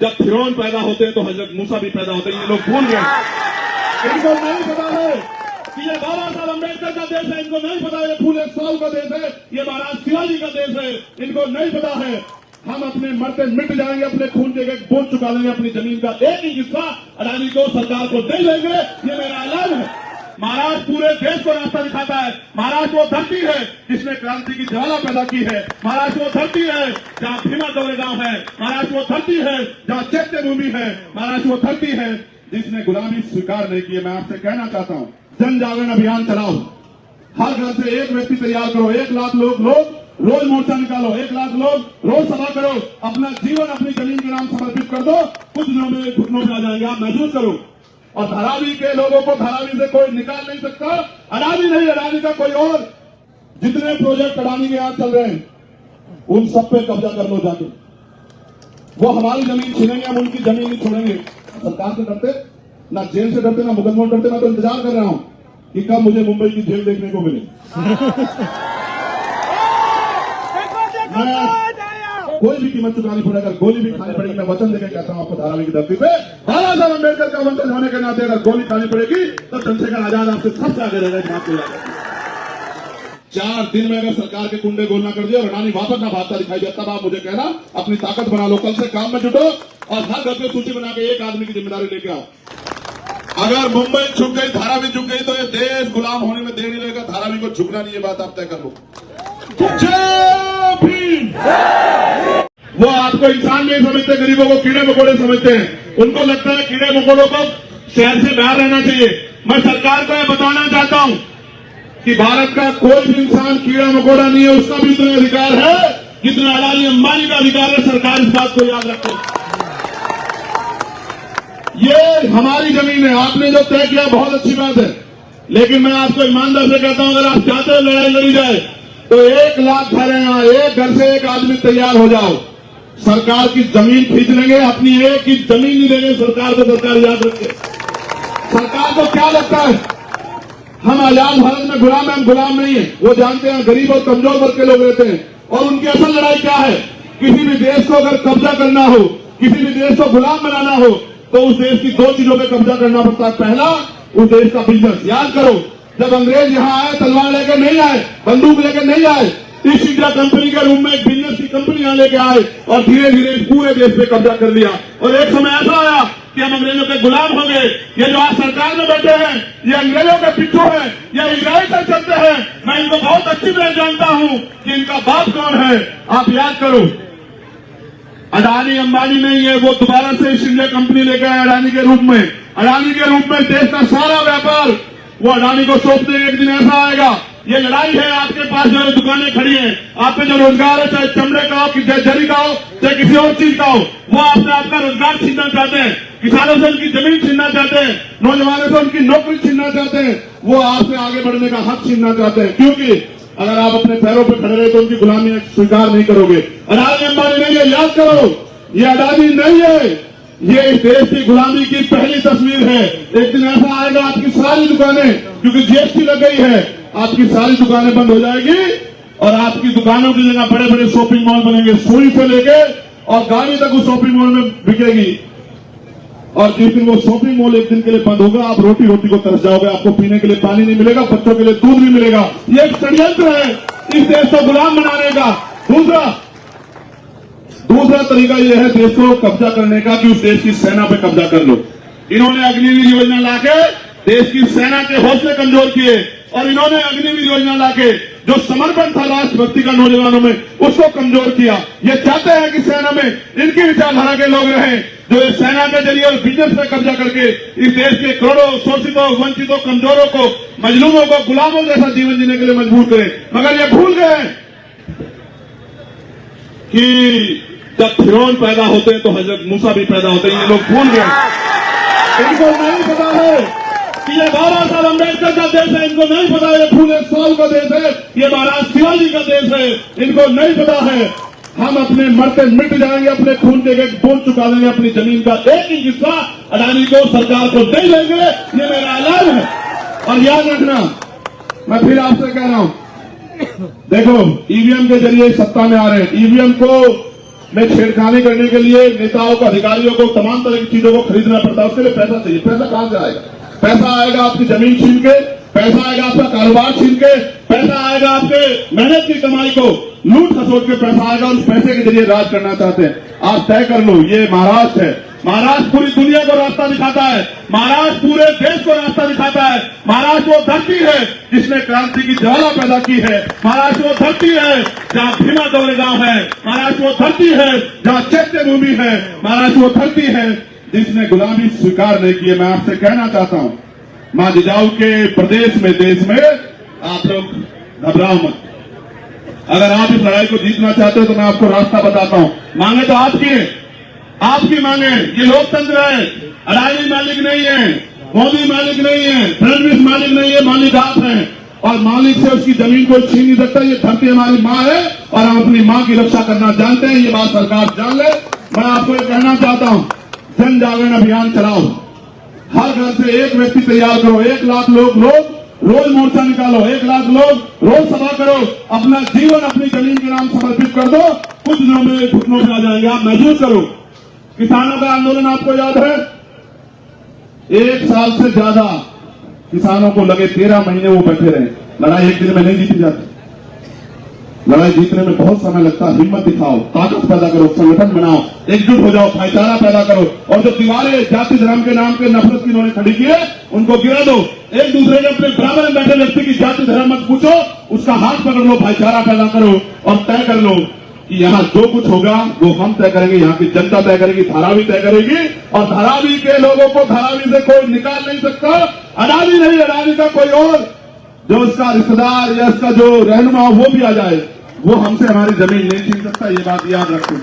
जब फिरौन पैदा होते हैं तो हजरत मूसा भी पैदा होते हैं। ये लोग भूल गए, इनको नहीं पता है कि ये बाबा साहब अम्बेडकर का देश है। इनको नहीं पता है फूले साहू का देश है, ये महाराज शिवाजी का देश है। इनको नहीं पता है हम अपने मरते मिट जाएंगे, अपने खून के एक बूंद चुका देंगे, अपनी जमीन का एक ही हिस्सा अडानी को, सरकार को दे देंगे। ये मेरा ऐलान है। महाराष्ट्र पूरे देश को रास्ता दिखाता है। महाराष्ट्र वो धरती है जिसने क्रांति की ज्वाला पैदा की है। महाराष्ट्र वो धरती है जहाँ भीमा दौरेगांव है। महाराष्ट्र वो धरती है जहाँ चैत्य भूमि है। महाराष्ट्र वो धरती है जिसने गुलामी स्वीकार नहीं की है। मैं आपसे कहना चाहता हूँ, जन जागरण अभियान चलाओ, हर घर से एक व्यक्ति तैयार करो, 1 लाख लोग रोज मोर्चा निकालो, 1 लाख लोग रोज सभा करो, अपना जीवन अपनी जमीन के नाम समर्पित कर दो। कुछ दिनों में घुटनों पे आ जाएंगे, आप महसूस करो। और धारावी के लोगों को धारावी से कोई निकाल नहीं सकता। अडानी नहीं, अडानी का कोई और। जितने प्रोजेक्ट अडानी के यहाँ चल रहे हैं उन सब पे कब्जा कर लो जाके। वो हमारी जमीन छीनेंगे, हम उनकी जमीन नहीं छोड़ेंगे। सरकार से डरते ना, जेल से डरते ना, मुकदमों डरते। मैं तो इंतजार कर रहा हूं कि कब मुझे मुंबई की जेल देखने को मिले। कोई भी कीमत चुकानी पड़ेगा, गोली भी खानी पड़ेगी। मैं वचन देकर कहता हूं आपको, धारावी की धरती पे बाबा साहब अम्बेडकर का वंशज होने के नाते अगर गोली खानी पड़ेगी तो चंद्रशेखर आजाद आपसे सबसे आगे रहेगा। इस बात को याद रखिए। 4 दिन में अगर सरकार के कुंडे गोल ना कर दिया और अडानी वापस ना भागता दिखाई दिया, तब आप मुझे कहना अपनी ताकत बना लो। कल से काम में जुटो और हर घर पे सूची बना के एक आदमी की जिम्मेदारी लेके आओ। अगर मुंबई झुक गई, धारावी झुक गई तो ये देश गुलाम होने में देर नहीं लगेगा। धारावी को झुकना नहीं, ये बात आप तय कर लो। जय भीम। वो आपको इंसान नहीं समझते, गरीबों को कीड़े मकोड़े समझते हैं। उनको लगता है कीड़े मकोड़ों को शहर से बाहर रहना चाहिए। मैं सरकार को यह बताना चाहता हूं कि भारत का कोई भी इंसान कीड़ा मकोड़ा नहीं है। उसका भी इतना अधिकार है जितना अडानी अंबानी का अधिकार है। सरकार इस बात को याद रखे। ये हमारी जमीन है, आपने जो तय किया बहुत अच्छी बात है, लेकिन मैं आपको ईमानदार से कहता हूं, अगर आप चाहते हो लड़ाई लड़ी जाए तो 1 लाख घर है यहाँ, एक घर से एक आदमी तैयार हो जाओ। सरकार की जमीन खींच लेंगे, अपनी एक ही जमीन नहीं देंगे सरकार को। सरकार याद रखे, सरकार को क्या लगता है हम आजाद भारत में गुलाम हैं? हम गुलाम नहीं है। वो जानते हैं गरीब और कमजोर वर्ग के लोग रहते हैं। और उनकी असल लड़ाई क्या है? किसी भी देश को अगर कब्जा करना हो, किसी भी देश को गुलाम बनाना हो तो उस देश की 2 चीजों पे कब्जा करना पड़ता है। पहला, उस देश का बिजनेस। याद करो, जब अंग्रेज यहाँ आए तलवार लेकर नहीं आए, बंदूक लेकर नहीं आए। ईस्ट इंडिया कंपनी के रूप में एक बिजनेस की कंपनी यहाँ लेके आए और धीरे धीरे पूरे देश पे कब्जा कर लिया। और एक समय ऐसा आया कि हम अंग्रेजों के गुलाम हो गए। ये जो आज सरकार में बैठे हैं ये अंग्रेजों के पिट्ठू हैं, ये इजराइल से चलते हैं। मैं इनको बहुत अच्छी तरह जानता हूं कि इनका बाप कौन है। आप याद करो, अडानी अंबानी नहीं है, वो दोबारा से ईस्ट इंडिया कंपनी लेकर आए अडानी के रूप में। अडानी के रूप में देश का सारा व्यापार वो अडानी को सौंप देंगे। एक दिन ऐसा आएगा, ये लड़ाई है। आपके पास जो दुकानें खड़ी हैं, आप पे जो रोजगार है, चाहे चमड़े का हो, चाहे जरी का हो, चाहे किसी और चीज का हो, वो आपसे आपका रोजगार छीनना चाहते हैं। किसानों से उनकी जमीन छीनना चाहते हैं, नौजवानों से उनकी नौकरी छीनना चाहते हैं। वो आपसे आगे बढ़ने का हक छीनना चाहते हैं, क्योंकि अगर आप अपने पैरों पर खड़े रहे तो उनकी गुलामी स्वीकार नहीं करोगे। अडानी अंबानी नहीं है, याद करो, ये अडानी नहीं है, ये इस देश की गुलामी की पहली तस्वीर है। एक दिन ऐसा आएगा आपकी सारी दुकानें, क्योंकि जीएसटी लग गई है, आपकी सारी दुकानें बंद हो जाएगी और आपकी दुकानों की जगह बड़े बड़े शॉपिंग मॉल बनेंगे। सुई से लेके और गाड़ी तक उस शॉपिंग मॉल में बिकेगी। और जिस दिन वो शॉपिंग मॉल एक दिन के लिए बंद होगा, आप रोटी रोटी को तरस जाओगे। आपको पीने के लिए पानी नहीं मिलेगा, बच्चों के लिए दूध नहीं मिलेगा। ये एक षड्यंत्र है इस देश को गुलाम बनाने का। दूसरा तरीका यह है देश को कब्जा करने का कि उस देश की सेना पे कब्जा कर लो। इन्होंने अग्निवीर योजना लाके देश की सेना के हौसले कमजोर किए और इन्होंने अग्निवीर योजना लाके जो समर्पण था राष्ट्रभक्ति का नौजवानों में, उसको कमजोर किया। ये चाहते हैं कि सेना में इनकी विचारधारा के लोग रहें, जो इस सेना के जरिए और बिजनेस पे कब्जा करके इस देश के करोड़ों शोषितों, वंचितों, कमजोरों को, मजलूमों को गुलामों जैसा जीवन जीने के लिए मजबूर करें। मगर ये भूल गए कि जब फिरौन पैदा होते हैं तो हजरत मूसा भी पैदा होते हैं। ये लोग भूल गए, इनको नहीं पता है कि ये बाबा साहब अम्बेडकर का देश है। इनको नहीं पता है ये फूले साहू का देश है, ये महाराज शिवाजी का देश है। इनको नहीं पता है हम अपने मरते मिट जाएंगे, अपने खून के एक बूंद चुका देंगे, अपनी जमीन का एक ही हिस्सा अडानी को, सरकार को दे देंगे। ये मेरा ऐलान है। और याद रखना, मैं फिर आपसे कह रहा हूं, देखो ईवीएम के जरिए सत्ता में आ रहे हैं। ईवीएम को में छेड़खानी करने के लिए नेताओं को, अधिकारियों को तमाम तरह की चीजों को खरीदना पड़ता है। उसके लिए पैसा चाहिए। पैसा कहां से आएगा? पैसा आएगा आपकी जमीन छीन के, पैसा आएगा आपका कारोबार छीन के, पैसा आएगा आपके मेहनत की कमाई को लूट खसोट के पैसा आएगा। उस पैसे के जरिए राज करना चाहते हैं। आप तय कर लो, ये महाराष्ट्र है। महाराष्ट्र पूरी दुनिया को रास्ता दिखाता है। महाराष्ट्र पूरे देश को रास्ता दिखाता है। महाराष्ट्र वो धरती है जिसने क्रांति की ज्वाला पैदा की है। महाराष्ट्र वो धरती है जहां भीमा दौरेगांव है। महाराष्ट्र वो धरती है जहां चैत्य भूमि है। महाराष्ट्र वो धरती है जिसने गुलामी स्वीकार नहीं की है। मैं आपसे कहना चाहता हूं, मां जिजाऊ के प्रदेश में, देश में आप लोग घबराओ मत। अगर आप इस लड़ाई को जीतना चाहते हो तो मैं आपको रास्ता बताता हूं। मांगे तो आपकी मांगे। ये लोकतंत्र है। अडानी मालिक नहीं है, मोदी मालिक नहीं है, फडणवीस मालिक नहीं है, मालिक आप हैं। और मालिक से उसकी जमीन को छीन नहीं सकता। ये धरती हमारी मां है और हम अपनी मां की रक्षा करना जानते हैं। ये बात सरकार जान ले। मैं आपको ये कहना चाहता हूं, जन जागरण अभियान चलाओ। हर घर से एक व्यक्ति तैयार करो। 1 लाख लोग रोज मोर्चा निकालो। 1 लाख लोग रोज सभा करो। अपना जीवन अपनी जमीन के नाम समर्पित कर दो। कुछ दिनों में घुटनों से आ जाएंगे। आप महसूस करो। किसानों का आंदोलन आपको याद है? 1 साल से ज्यादा किसानों को लगे, 13 महीने वो बैठे रहे। लड़ाई एक दिन में नहीं जीती जाती। लड़ाई जीतने में बहुत समय लगता है। हिम्मत दिखाओ, ताकत पैदा करो, संगठन बनाओ, एकजुट हो जाओ, भाईचारा पैदा करो। और जो दीवारें जाति धर्म के नाम के नफरत की उन्होंने खड़ी की है, उनको गिरा दो। एक दूसरे के अपने बराबर में बैठे व्यक्ति की जाति धर्म मत पूछो, उसका हाथ पकड़ लो, भाईचारा पैदा करो और तय कर लो कि यहाँ जो कुछ होगा वो हम तय करेंगे, यहाँ की जनता तय करेगी, धारावी तय करेगी। और धारावी के लोगों को धारावी से कोई निकाल नहीं सकता। अडानी नहीं, अडानी का कोई और जो उसका रिश्तेदार या उसका जो रहनुमा हो वो भी आ जाए, वो हमसे हमारी जमीन नहीं छीन सकता। ये बात याद रखो।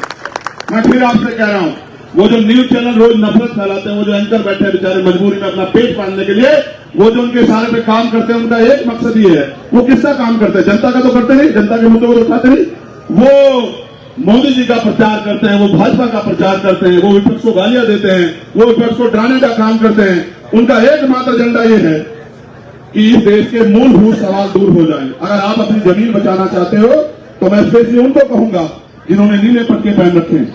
मैं फिर आपसे कह रहा हूं, वो जो न्यूज चैनल रोज नफरत फैलाते हैं, वो जो एंकर बैठे हैं बेचारे मजबूरी में अपना पेट पालने के लिए, वो जो उनके इशारे पे काम करते हैं, उनका एक मकसद ही है। वो किसका काम करते हैं? जनता का तो करते नहीं, जनता के मुद्दों को उठाते नहीं। वो मोदी जी का प्रचार करते हैं, वो भाजपा का प्रचार करते हैं, वो विपक्ष को गालियां देते हैं, वो विपक्ष को डराने का काम करते हैं। उनका एकमात्र एजेंडा ये है कि इस देश के मूलभूत सवाल दूर हो जाए। अगर आप अपनी जमीन बचाना चाहते हो तो मैं स्पेशली उनको कहूंगा जिन्होंने नीले पट्टे पहन रखे हैं।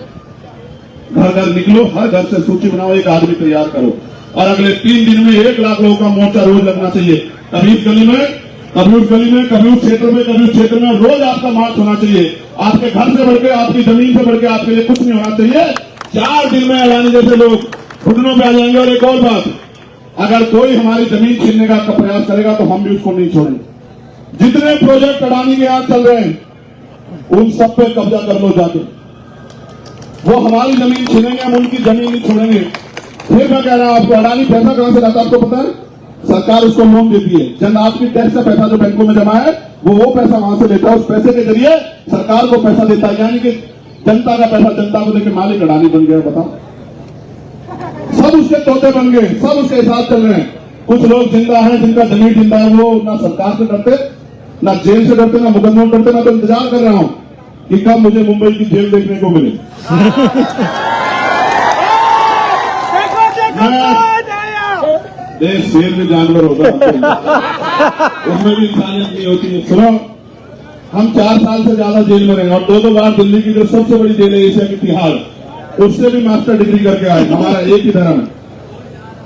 घर घर निकलो, हर घर से सूची बनाओ, एक आदमी तैयार करो और अगले 3 दिन में 1 लाख लोगों का मोर्चा रोज लगना चाहिए। कभी इस गली में, कभी उस गली में, कभी उस क्षेत्र में, कभी उस क्षेत्र में, रोज आपका मार्च होना चाहिए। आपके घर से बढ़ के, आपकी जमीन से बढ़ के आपके लिए कुछ नहीं होना चाहिए। 4 दिन में अडानी जैसे लोग घुटनों पे आ जाएंगे। और एक और बात, अगर कोई हमारी जमीन छीनने का प्रयास करेगा तो हम भी उसको नहीं छोड़ेंगे। जितने प्रोजेक्ट अडानी के यहां चल रहे हैं उन सब पे कब्जा कर लो जाके। वो हमारी जमीन छीनेंगे, हम उनकी जमीन नहीं छोड़ेंगे। फिर मैं कह रहा हूं आपको, अडानी पैसा कहां से लाता है आपको पता है? सरकार उसको लोन देती है। जन आपकी टैक्स का पैसा जो बैंकों में जमा है वो पैसा वहां से लेता है। उस पैसे के जरिए सरकार को पैसा देता है। यानी कि जनता का पैसा जनता को देकर मालिक अडानी बन गया। बताओ, सब उसके तोते बन गए, सब उसके साथ चल रहे हैं। कुछ लोग जिंदा हैं जिनका जमीन जिंदा है, वो ना सरकार से डरते, ना जेल से डरते, ना मुकदमा डरते। मैं तो इंतजार कर रहा हूं कि कब मुझे मुंबई की जेल देखने को मिले। देश शेर में जानवर होगा, उसमें भी इंसानियत नहीं होती है। सुनो, हम 4 साल से ज्यादा जेल में रहे और 2 बार दिल्ली की जो सबसे बड़ी जेल है एशिया की, तिहाड़, उससे भी मास्टर डिग्री करके आए। हमारा एक ही धर्म है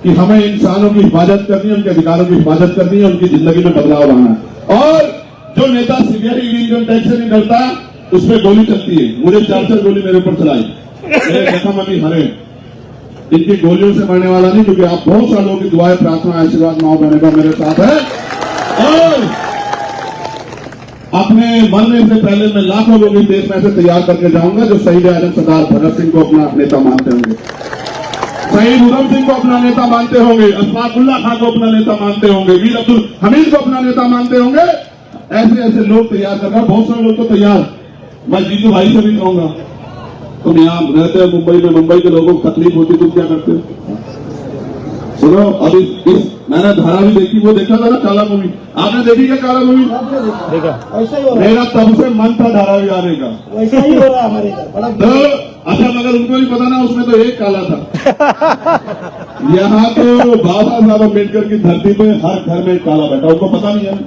कि हमें इंसानों की हिफाजत करनी है, उनके अधिकारों की हिफाजत करनी है, उनकी जिंदगी में बदलाव लाना है। और जो नेता सीबीआई इनकम टैक्स से नहीं डरता, उसमें गोली चलती है। मुझे 4 गोली मेरे ऊपर चलाई, मेरे जख्म अभी हरे। इनकी गोलियों से मरने वाला नहीं, क्योंकि आप बहुत सारे लोगों की दुआएं, प्रार्थना, आशीर्वाद, माओ बहने का मेरे साथ है। और अपने मरने से पहले मैं लाखों लोग इस देश में ऐसे तैयार करके जाऊंगा जो शहीद आजम सरदार भगत सिंह को अपना नेता मानते होंगे, शहीद उधम सिंह को अपना नेता मानते होंगे, अशफाकुल्ला खां को अपना नेता मानते होंगे, वीर अब्दुल हमीद को अपना नेता मानते होंगे। ऐसे ऐसे लोग तैयार कर रहा, बहुत सारे लोग तो तैयार। मैं जीतू भाई से भी कहूंगा, तुम यहाँ रहते हो मुंबई में, मुंबई के लोगों को तकलीफ होती, तुम क्या करते हो? सुनो, अभी मैंने धारा भी देखी, वो देखा था ना काला मूवी, आपने देखी क्या काला मूवी? देखा। ऐसा ही हो रहा है। मेरा तब से मन था धारावी आने का, वैसा ही हो रहा है हमारे घर। अच्छा, मगर उनको भी पता ना, उसमें तो एक काला था। यहाँ तो बाबा साहब अम्बेडकर की धरती पे हर घर में काला बैठा, उनको पता नहीं है।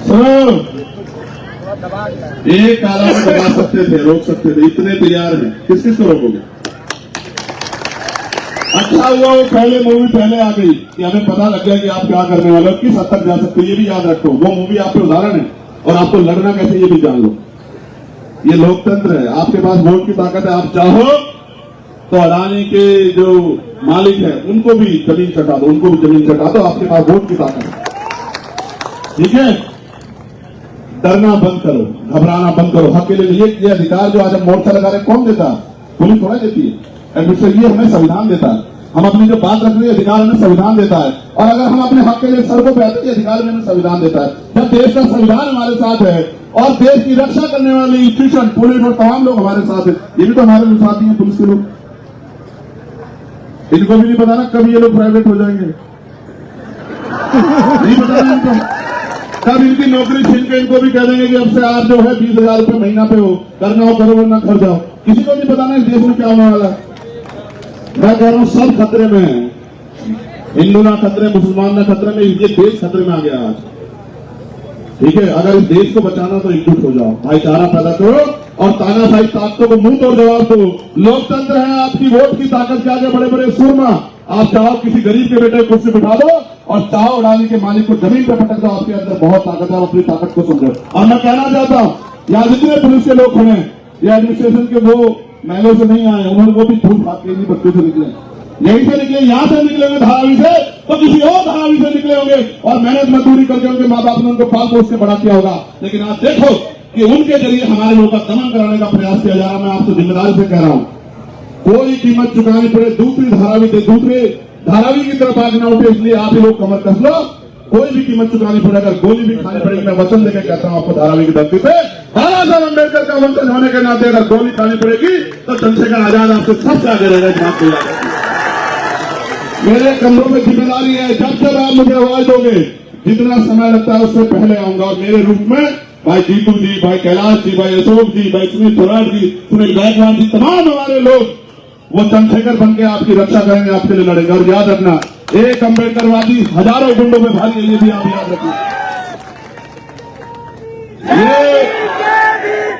सुनो, एक काला में दबा सकते थे, रोक सकते थे, इतने तैयार हैं, किस किस को रोकोगे? अच्छा हुआ वो पहले मूवी पहले आ गई कि हमें पता लग गया कि आप क्या करने वाले हो, किस हद तक जा सकते हो, ये भी याद रखो। वो मूवी आपके उदाहरण है और आपको लड़ना कैसे ये भी जान लो। ये लोकतंत्र है, आपके पास वोट की ताकत है। आप चाहो तो अडानी के जो मालिक है उनको भी जमीन चटा दो, उनको भी जमीन चटा दो, आपके पास वोट की ताकत है। ठीक है, डरना बंद करो, घबराना बंद करो। हक के लिए ये अधिकार जो आज हम मोर्चा लगा रहे कौन देता है? पुलिस थोड़ा देती है, ये हमें संविधान देता है। हम अपनी जो बात रख रहे हैं अधिकार हमें संविधान देता है, और अगर हम अपने हक के लिए सड़कों पर आते हैं अधिकार में हमें संविधान देता है। जब देश का संविधान हमारे साथ है और देश की रक्षा करने वाली इंस्टीट्यूशन पुलिस और तमाम लोग हमारे साथ है, ये भी तो हमारे साथ ही है पुलिस के लोग। इनको भी नहीं पता ना कब ये लोग प्राइवेट हो जाएंगे, नहीं पता ना इनको, कब इनकी नौकरी छीन के इनको भी कह देंगे कि अब से आप जो है 20,000 रुपये महीना पे हो, करना हो करो वरना घर जाओ। किसी को नहीं पता ना इस देश में क्या होने वाला है। मैं कह रहा हूं सब खतरे में है, हिंदू ना खतरे, मुसलमान ना खतरे में, ये देश खतरे में आ गया आज। ठीक है, अगर इस देश को बचाना तो एकजुट हो जाओ, भाईचारा पैदा करो और तानाशाही ताकतों को मुंह तोड़ जवाब दो। लोकतंत्र है, आपकी वोट की ताकत के आगे बड़े बड़े सुरमा। आप चाहो किसी गरीब के बेटे को कुर्सी बिठा दो और चाहो अडानी के मालिक को जमीन पर पटक दो, आपके अंदर बहुत ताकत है, अपनी ताकत को समझो। और मैं कहना चाहता हूं यहाँ जितने पुलिस के लोग खड़े हैं ये एडमिनिस्ट्रेशन के वो महलों से नहीं आए, उन्होंने वो भी धूप भाग के बच्चों से निकले, यहीं से निकले, यहां से निकले होंगे धारावी से तो किसी और धारावी से निकले होंगे और मेहनत मजदूरी करके उनके माँ बाप ने उनको पाल पोस के बड़ा किया होगा। लेकिन आप देखो कि उनके जरिए हमारे लोगों का दमन कराने का प्रयास किया जा रहा है। मैं आपसे जिम्मेदारी से कह रहा हूं, कोई कीमत चुकानी पड़े दूसरी धारावी की तरफ आगे ना उठे, इसलिए आप ही लोग कमर कस लो। कोई भी कीमत चुकानी पड़े, अगर गोली भी खानी पड़ेगी, मैं वचन देकर कहता हूं आपको धारावी की धरती पे बाबा साहब अम्बेडकर का वंशज होने के नाते अगर गोली खानी पड़ेगी तो चंद्रशेखर आजाद आपसे सबसे आगे रहेगा। इस बात को याद रखिए, मेरे कमरों में जिम्मेदारी है, जब जब आप मुझे आवाज दोगे जितना समय लगता है उससे पहले आऊंगा और मेरे रूप में भाई जीतू जी, भाई कैलाश जी, भाई अशोक जी, भाई सुनील थोराट जी, सुनील गायकवाड़ जी, तमाम हमारे लोग वो चंद्रशेखर बन के आपकी रक्षा करेंगे, आपके लिए लड़ेंगे। और याद रखना, एक अम्बेडकरवादी हजारों गुंडों में भारी है, ये भी आप याद रखिए।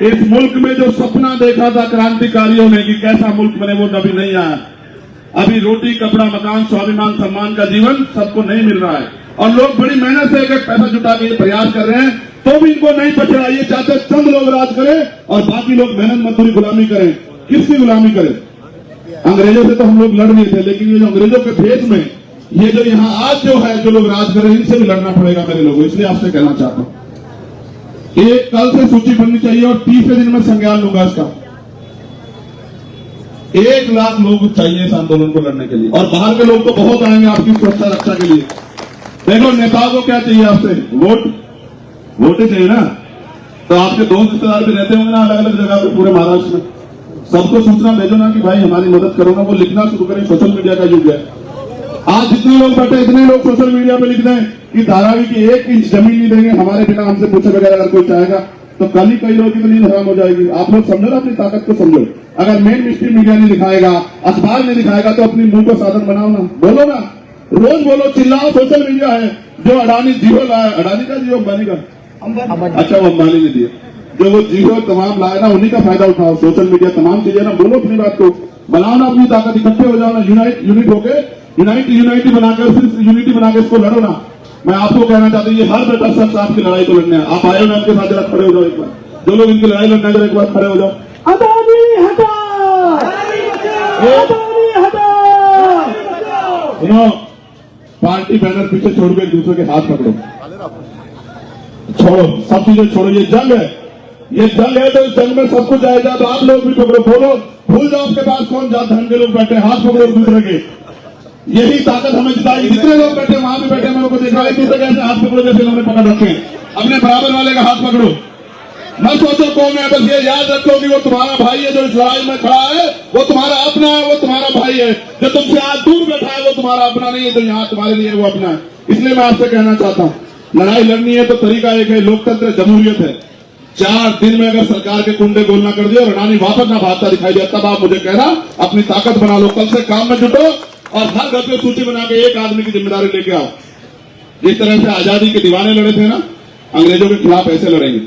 ये इस मुल्क में जो सपना देखा था क्रांतिकारियों ने कि कैसा मुल्क बने, वो कभी नहीं आया। अभी रोटी कपड़ा मकान स्वाभिमान सम्मान का जीवन सबको नहीं मिल रहा है और लोग बड़ी मेहनत से एक पैसा जुटा के प्रयास कर रहे हैं तो भी इनको नहीं बच रहा। ये चाहते चंद लोग राज करें और बाकी लोग मेहनत मजदूरी गुलामी करें। किसकी गुलामी करें? अंग्रेजों से तो हम लोग लड़ नहीं थे, लेकिन ये जो अंग्रेजों के भेष में ये जो यहाँ आज जो है जो लोग राज कर रहे हैं, इनसे भी लड़ना पड़ेगा मेरे लोगों। इसलिए आपसे कहना चाहता हूं ये कल से सूची बननी चाहिए और 30वें दिन में संज्ञान लूंगा इसका। 1 लाख लोग चाहिए इस आंदोलन को लड़ने के लिए और बाहर के लोग तो बहुत आएंगे आपकी सुरक्षा रक्षा के लिए। देखो नेताओं को क्या चाहिए आपसे? वोट ही चाहिए ना। तो आपके दोस्त रिश्तेदार भी रहते होंगे ना अलग अलग जगह पे पूरे महाराष्ट्र में, सबको सूचना भेजो ना कि भाई हमारी मदद करो ना, वो लिखना शुरू करें। सोशल मीडिया का युग है आज, जितने लोग बैठे इतने लोग सोशल मीडिया पे लिख दें कि धारावी की 1 इंच जमीन नहीं देंगे हमारे बिना, हमसे पूछे बगैर अगर कोई चाहेगा तो कल ही कई लोगों की नींद हराम हो जाएगी। आप लोग समझो ना, अपनी ताकत को समझो। अगर मेन स्ट्रीम मीडिया नहीं दिखाएगा, अखबार नहीं दिखाएगा तो अपनी मुंह को साधन बनाओ ना, बोलो ना, रोज बोलो, चिल्लाओ। सोशल मीडिया है जो अडानी जियो लाया, अडानी का जियो अंबानी का, अच्छा वो अंबानी ने दिया, जो वो जियो तमाम लाए ना उन्हीं का फायदा उठाओ। सोशल मीडिया तमाम चीजें ना, बोलो अपनी बात को, बनाओ ना अपनी ताकत, इकट्ठे हो जाओ ना, यूनिट होके यूनिटी बनाकर सिर्फ यूनिटी बनाकर इसको लड़ो ना। मैं आपको कहना चाहता हूँ ये हर बेटा शख्स आपकी लड़ाई को लड़ने आप आए ना, आपके साथ जरा खड़े हो जाओ एक बार। जो लोग इनकी लड़ाई लड़ना जरा एक बार खड़े हो जाओ। अडानी हटा, अडानी हटा। सुनो, पार्टी बैनर पीछे छोड़ के एक दूसरे के हाथ पकड़ो, छोड़ो सब चीजें छोड़ो। ये जंग है, ये जंग है तो इस जंग में सब कुछ आएगा। तो आप लोग भी पकड़ो, बोलो, भूल जाओ आपके पास कौन जात धर्म के लोग बैठे, हाथ पकड़ो एक दूसरे के। यही ताकत हमें जिताएगी। जितने लोग बैठे वहां भी बैठे, मेरे को देखा एक दूसरे कैसे हाथ पकड़ो जैसे उन्होंने पकड़ रखे हैं। अपने बराबर वाले का हाथ पकड़ो, मत सोचो कौन है, बस ये याद रखो कि वो तुम्हारा भाई है जो इस लड़ाई में खड़ा है, वो तुम्हारा अपना है, वो तुम्हारा भाई है। जो तुमसे आज दूर बैठा है वो तुम्हारा अपना नहीं है, जो यहाँ तुम्हारे लिए वो अपना है। इसलिए मैं आपसे कहना चाहता हूँ, लड़ाई लड़नी है तो तरीका एक है, लोकतंत्र जमहूरियत है। 4 दिन में अगर सरकार के कुंडे गोलना कर दिया और अडानी वापस ना भागता दिखाई दिया, तब आप मुझे कहना अपनी ताकत बना लो, कल से काम में जुटो और हर घर पे सूची बना के एक आदमी की जिम्मेदारी लेके आओ। जिस तरह से आजादी के दीवाने लड़े थे ना, अंग्रेजों के खिलाफ ऐसे लड़ेंगे।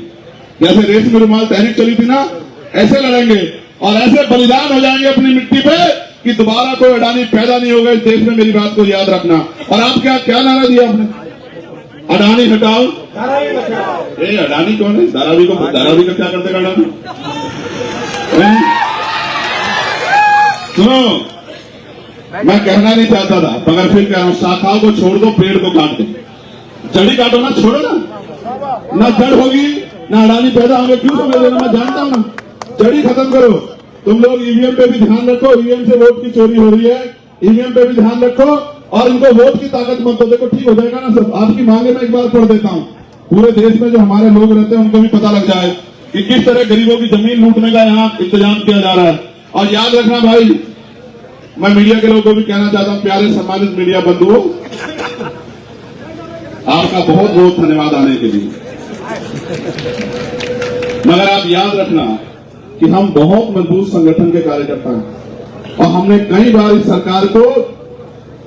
जैसे रेशमी रुमाल तहरीक चली थी ना, ऐसे लड़ेंगे और ऐसे बलिदान हो जाएंगे अपनी मिट्टी पे कि दोबारा कोई अडानी पैदा नहीं होगा इस देश में। मेरी बात को याद रखना। और आप क्या नारा दिया आपने? अडानी हटाओ, ए अडानी कौन है? धारावी का क्या करते अडानी? सुनो, मैं कहना नहीं चाहता था मगर फिर कह रहा हूं, शाखाओं को छोड़ दो, पेड़ को काट दो। जड़ी काटो ना, छोड़ो ना जड़ होगी ना अडानी पैदा होंगे। क्यों समझ रहे? मैं जानता हूं ना, जड़ी खत्म करो। तुम लोग ईवीएम पे भी ध्यान रखो, ईवीएम से वोट की चोरी हो रही है, ईवीएम पे भी ध्यान रखो और इनको वोट की ताकत मत दो। देखो ठीक हो जाएगा ना सब। आपकी मांगे मैं एक बार पढ़ देता हूं, पूरे देश में जो हमारे लोग रहते हैं उनको भी पता लग जाए कि किस तरह गरीबों की जमीन लूटने का यहाँ इंतजाम किया जा रहा है। और याद रखना भाई, मैं मीडिया के लोगों को भी कहना चाहता हूं, प्यारे सम्मानित मीडिया बंधुओं, आपका बहुत बहुत धन्यवाद आने के लिए। मगर आप याद रखना कि हम बहुत मजबूत संगठन के कार्यकर्ता हैं और हमने कई बार इस सरकार को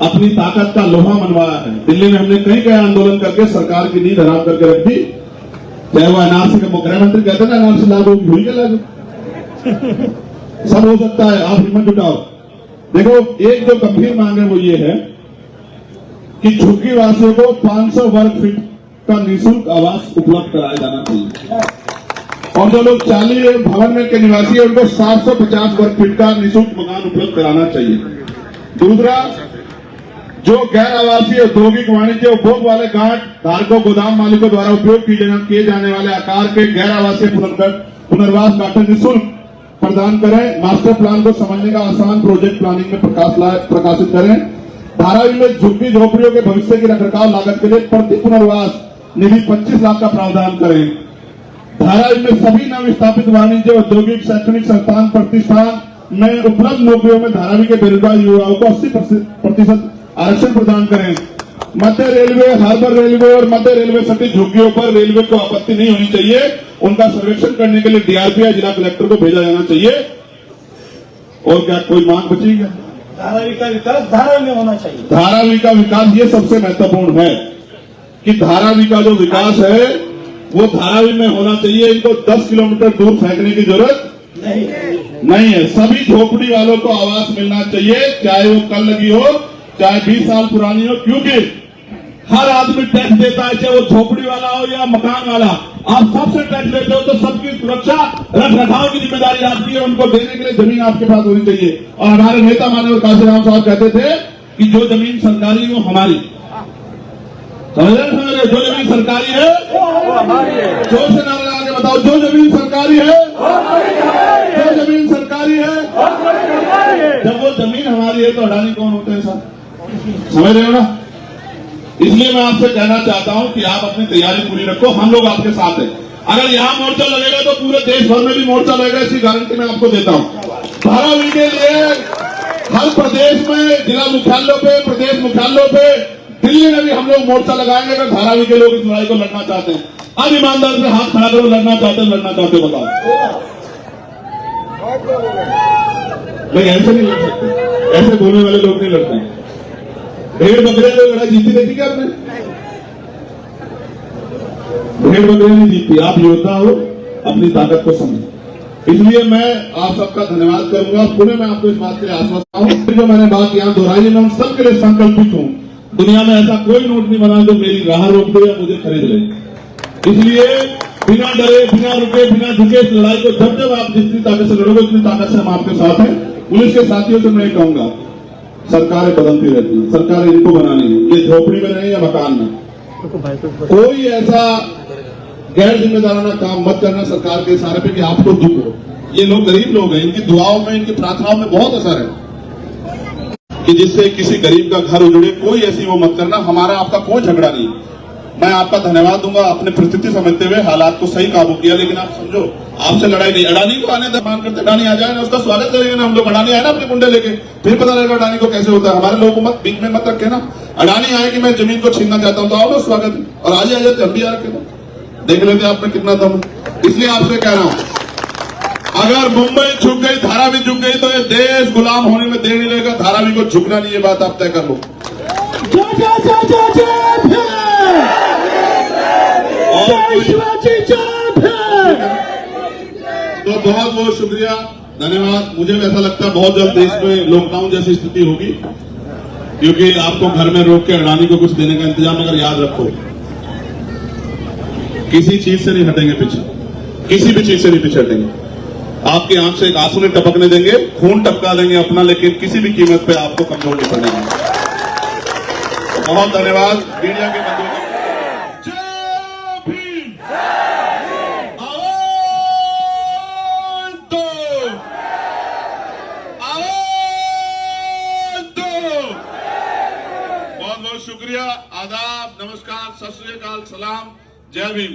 अपनी ताकत का लोहा मनवाया है। दिल्ली में हमने कई आंदोलन करके सरकार की नींद हराम करके रख दी। चाहे वो एनआरसी का मुख्यमंत्री कहते हैं ना, एनआरसी लागू होगी, भूल के लागू, सब हो सकता है, आप हिम्मत जुटाओ। देखो, एक जो गंभीर मांग है वो ये है कि झुग्गी वासियों को 500 वर्ग फीट का निःशुल्क आवास उपलब्ध कराया जाना चाहिए और जो लोग 40 भवन में के निवासी है उनको 750 वर्ग फीट का निःशुल्क मकान उपलब्ध कराना चाहिए। दूसरा, जो गैर आवासीय औद्योगिक वाणिज्य उपभोग वाले गांठ धारकों गोदाम मालिकों द्वारा उपयोग किए जाने वाले आकार के गैर आवासीय पुनर्वास गांठें निःशुल्क प्रदान करें। मास्टर प्लान को समझने का आसान प्रोजेक्ट प्लानिंग में प्रकाशित करें। धारावी में झुग्गी झोपड़ियों के भविष्य की रखरखाव लागत के लिए प्रति पुनर्वास निधि 25 लाख का प्रावधान करें। धारावी में सभी नवस्थापित वाणिज्य औद्योगिक शैक्षणिक संस्थान प्रतिष्ठान में उपलब्ध नौकरियों में धारावी के बेरोजगार युवाओं को 80% आरक्षण प्रदान करें। मध्य रेलवे, हार्बर रेलवे और मध्य रेलवे सटी झुग्गियों पर रेलवे को आपत्ति नहीं होनी चाहिए। उनका सर्वेक्षण करने के लिए डीआरपी या जिला कलेक्टर को भेजा जाना चाहिए। और क्या कोई मांग बची क्या? धारावी का विकास धारावी में होना चाहिए। धारावी का विकास ये सबसे महत्वपूर्ण है कि धारावी का जो विकास है वो धारावी में होना चाहिए। इनको 10 किलोमीटर दूर फेंकने की जरूरत नहीं है। सभी झोपड़ी वालों को आवास मिलना चाहिए, चाहे वो कल लगी हो चाहे 20 साल पुरानी हो, क्योंकि हर आदमी टैक्स देता है, चाहे वो झोपड़ी वाला हो या मकान वाला। आप सबसे टैक्स देते हो तो सबकी सुरक्षा रख रखाव की जिम्मेदारी आपकी है। उनको देने के लिए जमीन आपके पास होनी चाहिए। और हमारे नेता माननीय काशीराम साहब कहते थे कि जो जमीन सरकारी वो हमारी। समझ रहे? जो जमीन सरकारी है जोर से नारा लगा के बताओ, जो जमीन सरकारी है, जो जमीन सरकारी है। जब वो जमीन हमारी है तो अडानी कौन होते हैं साहब? समझ रहे हो ना? इसलिए मैं आपसे कहना चाहता हूं कि आप अपनी तैयारी पूरी रखो, हम लोग आपके साथ हैं। अगर यहां मोर्चा लगेगा तो पूरे देश भर में भी मोर्चा लगेगा, इसकी गारंटी मैं आपको देता हूं। धारावी के लिए हर प्रदेश में, जिला मुख्यालयों पे, प्रदेश मुख्यालयों पे, दिल्ली में भी हम लोग मोर्चा लगाएंगे अगर धारावी के लोग इस लड़ाई को लड़ना चाहते हैं। अब ईमानदार से हाथ खड़ा करो, लड़ना चाहते हो बताओ। नहीं, ऐसे नहीं लड़ सकते, ऐसे बोलने वाले लोग नहीं लड़ते हैं। भेड़ बकरे ने लड़ाई जीती देखी क्या आपने? भेड़ बकरे नहीं जीती। आप योद्धा हो, अपनी ताकत को समझो। इसलिए मैं आप सबका धन्यवाद करूंगा। पुनः मैं आपको इस बात के लिए आश्वस्त हूं, जो मैंने बात यहाँ दोहराई, मैं उन सबके लिए संकल्पित हूं। दुनिया में ऐसा कोई नोट नहीं बना जो मेरी राह रोक दे या मुझे खरीद ले। इसलिए बिना डरे, बिना रुके, बिना झुके इस लड़ाई को जब आप जितनी ताकत से लड़ोगे उतनी ताकत से हम आपके साथ हैं। पुलिस के साथियों से मैं कहूंगा, सरकारें बदलती रहती हैं, सरकारें इनको बनानी है, ये झोपड़ी में नहीं या मकान में। कोई ऐसा गैर जिम्मेदाराना काम मत करना सरकार के इशारे पे कि आप लोग झुको। ये लोग गरीब लोग हैं, इनकी दुआओं में, इनकी प्रार्थनाओं में बहुत असर है कि जिससे किसी गरीब का घर उजड़े। कोई ऐसी वो मत करना। हमारा आपका कोई झगड़ा नहीं। मैं आपका धन्यवाद दूंगा, अपने परिस्थिति समझते हुए हालात को सही काबू किया। लेकिन आप समझो, आपसे लड़ाई नहीं। अडानी को आने मान करते अडानी आ जाए ना, उसका स्वागत करेंगे ना हम लोग। अडानी आए ना अपने गुंडे लेके, फिर पता लगेगा अडानी को कैसे होता है। हमारे लोगों को मत बीच में मत रखे ना। अडानी आए कि मैं जमीन को छीनना चाहता हूं तो आओ ना, स्वागत है। और आज आ जाते हम भी आ रखे, देख लेते आप में कितना दम। इसलिए आपसे कह रहा हूं, अगर मुंबई झुक गई, धारावी झुक गई तो ये देश गुलाम होने में देर नहीं लगेगा। धारावी को झुकना नहीं, ये बात आप तय कर लो। तो बहुत बहुत शुक्रिया, धन्यवाद। मुझे ऐसा लगता है बहुत जल्द देश में लॉकडाउन जैसी स्थिति होगी, क्योंकि आपको घर में रोक के अडानी को कुछ देने का इंतजाम, अगर याद रखो किसी चीज से नहीं हटेंगे पीछे, किसी भी चीज से नहीं पीछे हटेंगे। आपकी आंख से एक आंसू नहीं टपकने देंगे, खून टपका देंगे अपना, लेकिन किसी भी कीमत पे आपको कमजोर नहीं पड़ेगा। तो बहुत धन्यवाद मीडिया के बंधुओं को। जय भीम। आवाज दो, आवाज दो। बहुत बहुत शुक्रिया, आदाब, नमस्कार, सत श्री अकाल, सलाम, जय भीम।